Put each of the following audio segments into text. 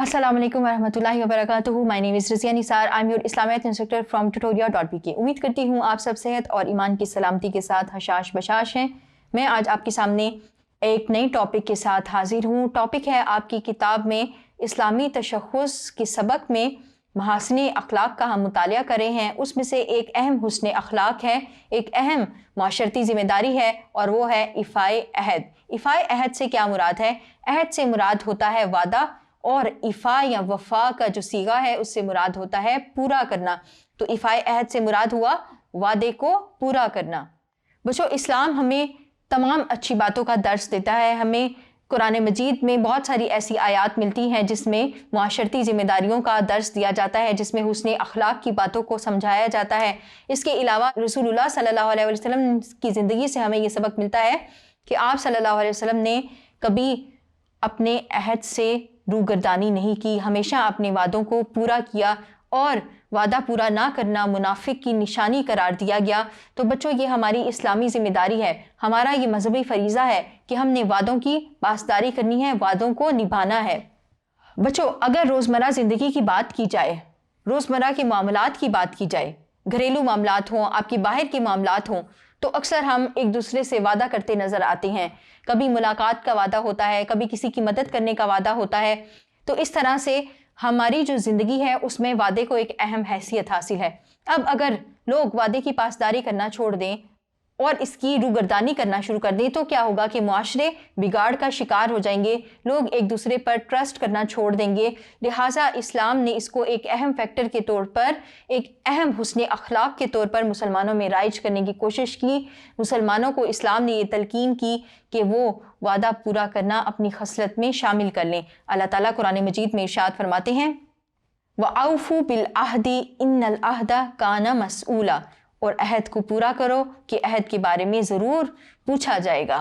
अस्सलाम वालेकुम वरहमतुल्लाहि वबरकातुहू। My name is Razia Nisar. I am your इस्लामियत इंस्ट्रक्टर फ्रॉम tutoria.pk। उम्मीद करती हूँ आप सब सेहत और ईमान की सलामती के साथ हशाश बशाश हैं। मैं आज आपके सामने एक नई टॉपिक के साथ हाजिर हूँ। टॉपिक है आपकी किताब में इस्लामी तशख़्ख़ुस के सबक में महासने अखलाक का हम मुतालिया कर रहे हैं। उसमें से एक अहम हुस्न अखलाक है, एक अहम माशरती ज़िम्मेदारी है और वो है इफ़ाए अहद। इफ़ाए अहद से क्या मुराद है? अहद से मुराद होता है वादा, और इफ़ा या वफ़ा का जो सीगा है उससे मुराद होता है पूरा करना। तो इफ़ाए अहद से मुराद हुआ वादे को पूरा करना। बच्चों, इस्लाम हमें तमाम अच्छी बातों का दर्स देता है। हमें कुरान मजीद में बहुत सारी ऐसी आयात मिलती हैं जिसमें मुआशरती ज़िम्मेदारियों का दर्स दिया जाता है, जिसमें हुस्न अखलाक की बातों को समझाया जाता है। इसके अलावा रसूलुल्लाह सल्लल्लाहु अलैहि वसल्लम की ज़िंदगी से हमें ये सबक मिलता है कि आप सल्लल्लाहु अलैहि वसल्लम ने कभी अपने अहद से रूगर्दानी नहीं की, हमेशा अपने वादों को पूरा किया और वादा पूरा ना करना मुनाफिक की निशानी करार दिया गया। तो बच्चों, ये हमारी इस्लामी ज़िम्मेदारी है, हमारा ये मजहबी फरीज़ा है कि हमने वादों की पासदारी करनी है, वादों को निभाना है। बच्चों, अगर रोज़मर्रा ज़िंदगी की बात की जाए, रोज़मर्रा के मामलात की बात की जाए, घरेलू मामलात हों, आपकी बाहर के मामलात हों, तो अक्सर हम एक दूसरे से वादा करते नज़र आते हैं। कभी मुलाकात का वादा होता है, कभी किसी की मदद करने का वादा होता है। तो इस तरह से हमारी जो ज़िंदगी है उसमें वादे को एक अहम हैसियत हासिल है। अब अगर लोग वादे की पासदारी करना छोड़ दें और इसकी रूगर्दानी करना शुरू कर दें तो क्या होगा कि मुआशरे बिगाड़ का शिकार हो जाएंगे, लोग एक दूसरे पर ट्रस्ट करना छोड़ देंगे। लिहाजा इस्लाम ने इसको एक अहम फैक्टर के तौर पर, एक अहम हुस्न अखलाक के तौर पर मुसलमानों में राइज करने की कोशिश की। मुसलमानों को इस्लाम ने ये तलकीन की कि वो वादा पूरा करना अपनी खसलत में शामिल कर लें। अल्लाह ताला कुरान मजीद में इरशाद फरमाते हैं, वअऊफू बिल अहदी इन्नल अहदा काना मसऊला, और अहद को पूरा करो कि अहद के बारे में ज़रूर पूछा जाएगा।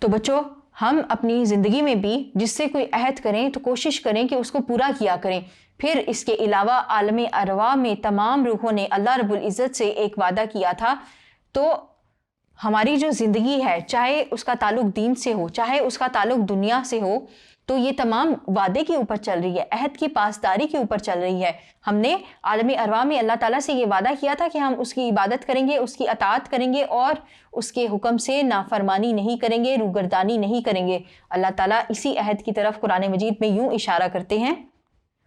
तो बच्चों, हम अपनी ज़िंदगी में भी जिससे कोई अहद करें तो कोशिश करें कि उसको पूरा किया करें। फिर इसके अलावा आलम अरवा में तमाम रूहों ने अल्लाह रब्बुल इज़्ज़त से एक वादा किया था। तो हमारी जो ज़िंदगी है, चाहे उसका ताल्लुक दीन से हो, चाहे उसका ताल्लुक दुनिया से हो, तो ये तमाम वादे के ऊपर चल रही है, अहद की पासदारी के ऊपर चल रही है। हमने आलमी अरवा में अल्लाह ताला से ये वादा किया था कि हम उसकी इबादत करेंगे, उसकी अताअत करेंगे और उसके हुक्म से नाफरमानी नहीं करेंगे, रूगर्दानी नहीं करेंगे। अल्लाह ताला इसी अहद की तरफ कुरान मजीद में यूँ इशारा करते हैं,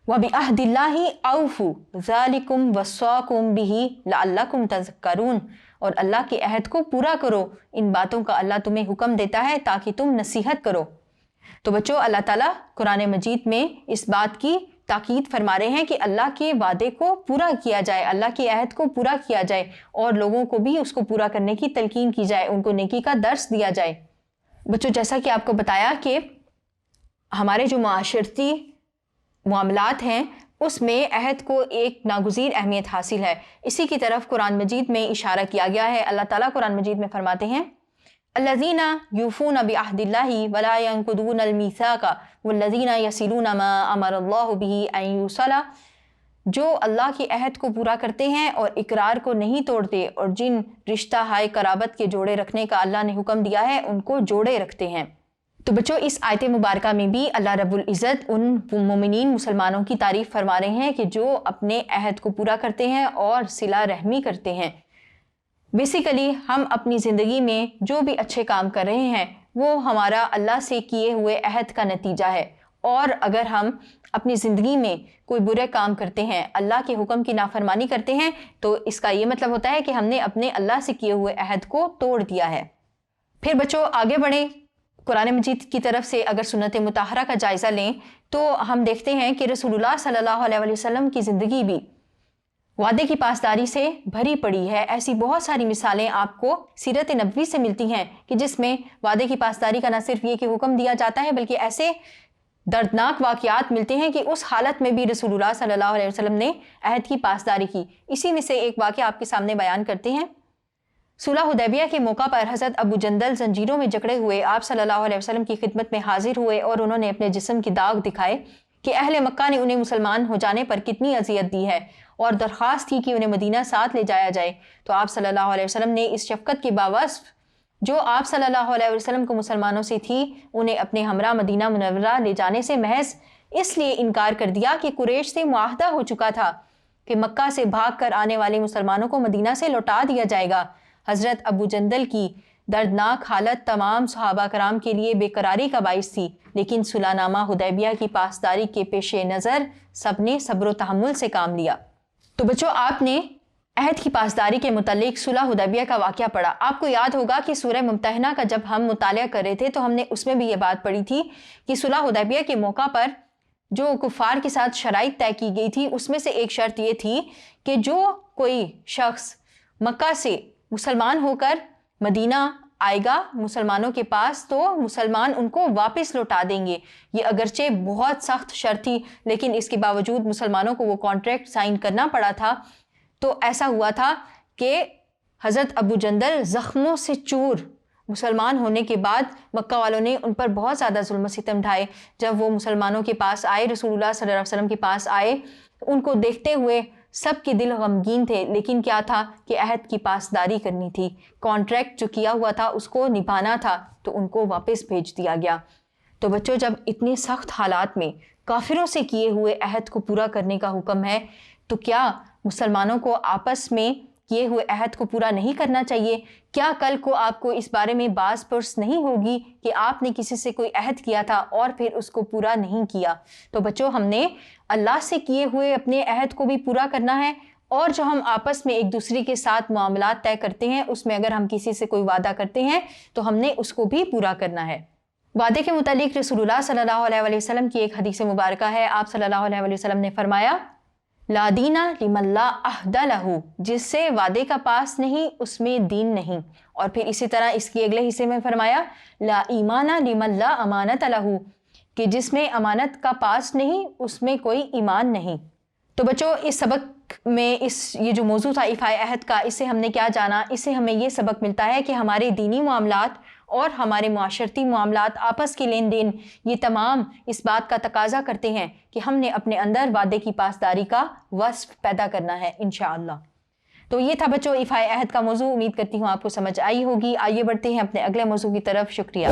वबिअहदिल्लाहि औफू ज़ालिकुम वस्साकुम बिही लअल्लकुम तज़क्करून, और अल्लाह के अहद को पूरा करो, इन बातों का अल्लाह तुम्हें हुक्म देता है ताकि तुम नसीहत करो। तो बच्चों, अल्लाह ताला कुरान मजीद में इस बात की ताकीद फरमा रहे हैं कि अल्लाह के वादे को पूरा किया जाए, अल्लाह के अहद को पूरा किया जाए और लोगों को भी उसको पूरा करने की तलकीन की जाए, उनको नेकी का दर्स दिया जाए। बच्चों, जैसा कि आपको बताया कि हमारे जो माशरती मामलात हैं उसमें अहद को एक नागुज़ीर अहमियत हासिल है। इसी की तरफ कुरान मजीद में इशारा किया गया है। अल्लाह ताला कुरान मजीद में फरमाते हैं, अल्लज़ीना यूफ़ूना बिअहदिल्लाहि वला यंकुदूनल मीसाका वल्लज़ीना यसिलूना मा अमरल्लाहु बिही अन युसला, जो अल्लाह के अहद को पूरा करते हैं और इकरार को नहीं तोड़ते और जिन रिश्ता हाय कराबत के जोड़े रखने का अल्लाह ने हुक्म दिया है उनको जोड़े रखते हैं। तो बच्चों, इस आयत मुबारका में भी अल्लाह रब्बुल इज़्ज़त उन मोमिनीन मुसलमानों की तारीफ़ फरमा रहे हैं कि जो अपने अहद को पूरा करते हैं और सिला रहमी करते हैं। बेसिकली हम अपनी ज़िंदगी में जो भी अच्छे काम कर रहे हैं वो हमारा अल्लाह से किए हुए अहद का नतीजा है, और अगर हम अपनी ज़िंदगी में कोई बुरे काम करते हैं, अल्लाह के हुक्म की नाफरमानी करते हैं, तो इसका ये मतलब होता है कि हमने अपने अल्लाह से किए हुए अहद को तोड़ दिया है। फिर बच्चों, आगे बढ़ें, कुरान मजीद की तरफ से अगर सुन्नत मुताहरा का जायज़ा लें तो हम देखते हैं कि रसूलुल्लाह सल्लल्लाहु अलैहि वसल्लम की ज़िंदगी भी वादे की पासदारी से भरी पड़ी है। ऐसी बहुत सारी मिसालें आपको सीरत नबवी से मिलती हैं कि जिसमें वादे की पासदारी का न सिर्फ ये कि हुक्म दिया जाता है, बल्कि ऐसे दर्दनाक वाक़यात मिलते हैं कि उस हालत में भी रसूलुल्लाह सल्लल्लाहु अलैहि वसल्लम ने अहद की पासदारी की। इसी में से एक वाक़या आपके सामने बयान करते हैं। सुलह हुदैबिया के मौका पर हज़रत अबू जंदल जंजीरों में जकड़े हुए आप सल्लल्लाहु अलैहि वसल्लम की खिदमत में हाजिर हुए और उन्होंने अपने जिस्म की दाग दिखाए कि अहले मक्का ने उन्हें मुसलमान हो जाने पर कितनी अजियत दी है, और दरख्वास्त की कि उन्हें मदीना साथ ले जाया जाए। तो आप सल्लल्लाहु अलैहि वसल्लम ने इस शफ़क़त के बावस्फ़ जो आप सल्लल्लाहु अलैहि वसल्लम को मुसलमानों से थी, उन्हें अपने हमरा मदीना मुनव्वरा ले जाने से महज اس لیے انکار کر دیا کہ قریش سے معاہدہ ہو چکا تھا کہ مکہ سے بھاگ کر آنے والے مسلمانوں کو مدینہ سے لوٹا دیا جائے گا۔ حضرت ابو جندل کی دردناک حالت تمام صحابہ کرام کے لیے بے قراری کا باعث تھی، لیکن صلح نامہ حدیبیہ کی پاسداری کے پیش نظر سب نے صبر و تحمل سے کام لیا۔ تو بچوں، آپ نے عہد کی پاسداری کے متعلق صلح حدیبیہ کا واقعہ پڑھا۔ آپ کو یاد ہوگا کہ سورہ ممتحنہ کا جب ہم مطالعہ کر رہے تھے تو ہم نے اس میں بھی یہ بات پڑھی تھی کہ صلح حدیبیہ کے موقع پر جو کفار کے ساتھ شرائط طے کی گئی تھی، اس میں سے ایک شرط یہ تھی کہ جو کوئی شخص مکہ سے مسلمان ہو کر مدینہ آئے گا مسلمانوں کے پاس تو مسلمان ان کو واپس لوٹا دیں گے۔ یہ اگرچہ بہت سخت شرط تھی، لیکن اس کے باوجود مسلمانوں کو وہ کانٹریکٹ سائن کرنا پڑا تھا۔ تو ایسا ہوا تھا کہ حضرت ابو جندل زخموں سے چور مسلمان ہونے کے بعد مکہ والوں نے ان پر بہت زیادہ ظلم و ستم ڈھائے۔ جب وہ مسلمانوں کے پاس آئے، رسول اللہ صلی اللہ علیہ وسلم کے پاس آئے، ان کو دیکھتے ہوئے سب کے دل غمگین تھے، لیکن کیا تھا کہ عہد کی پاسداری کرنی تھی، کانٹریکٹ جو کیا ہوا تھا اس کو نبھانا تھا، تو ان کو واپس بھیج دیا گیا۔ تو بچوں، جب اتنے سخت حالات میں کافروں سے کیے ہوئے عہد کو پورا کرنے کا حکم ہے تو کیا مسلمانوں کو آپس میں کیے ہوئے عہد کو پورا نہیں کرنا چاہیے؟ کیا کل کو آپ کو اس بارے میں باز پرس نہیں ہوگی کہ آپ نے کسی سے کوئی عہد کیا تھا اور پھر اس کو پورا نہیں کیا؟ تو بچوں، ہم نے اللہ سے کیے ہوئے اپنے عہد کو بھی پورا کرنا ہے، اور جو ہم آپس میں ایک دوسرے کے ساتھ معاملات طے کرتے ہیں اس میں اگر ہم کسی سے کوئی وعدہ کرتے ہیں تو ہم نے اس کو بھی پورا کرنا ہے۔ وعدے کے متعلق رسول اللہ صلی اللہ علیہ وسلم کی ایک حدیث مبارکہ ہے۔ آپ صلی اللہ علیہ وسلم نے فرمایا، لا دینہ لمن لا عہد لہ، جس سے وعدے کا پاس نہیں اس میں دین نہیں۔ اور پھر اسی طرح اس کے اگلے حصے میں فرمایا، لا ایمانہ لمن لا امانت لہ، کہ جس میں امانت کا پاس نہیں اس میں کوئی ایمان نہیں۔ تو بچوں، اس سبق میں یہ جو موضوع تھا ایفائے عہد کا، اس سے ہم نے کیا جانا؟ اس سے ہمیں یہ سبق ملتا ہے کہ ہمارے دینی معاملات اور ہمارے معاشرتی معاملات، آپس کے لین دین، یہ تمام اس بات کا تقاضا کرتے ہیں کہ ہم نے اپنے اندر وعدے کی پاسداری کا وصف پیدا کرنا ہے انشاءاللہ۔ تو یہ تھا بچوں ایفائے عہد کا موضوع، امید کرتی ہوں آپ کو سمجھ آئی ہوگی۔ آئیے بڑھتے ہیں اپنے اگلے موضوع کی طرف۔ شکریہ۔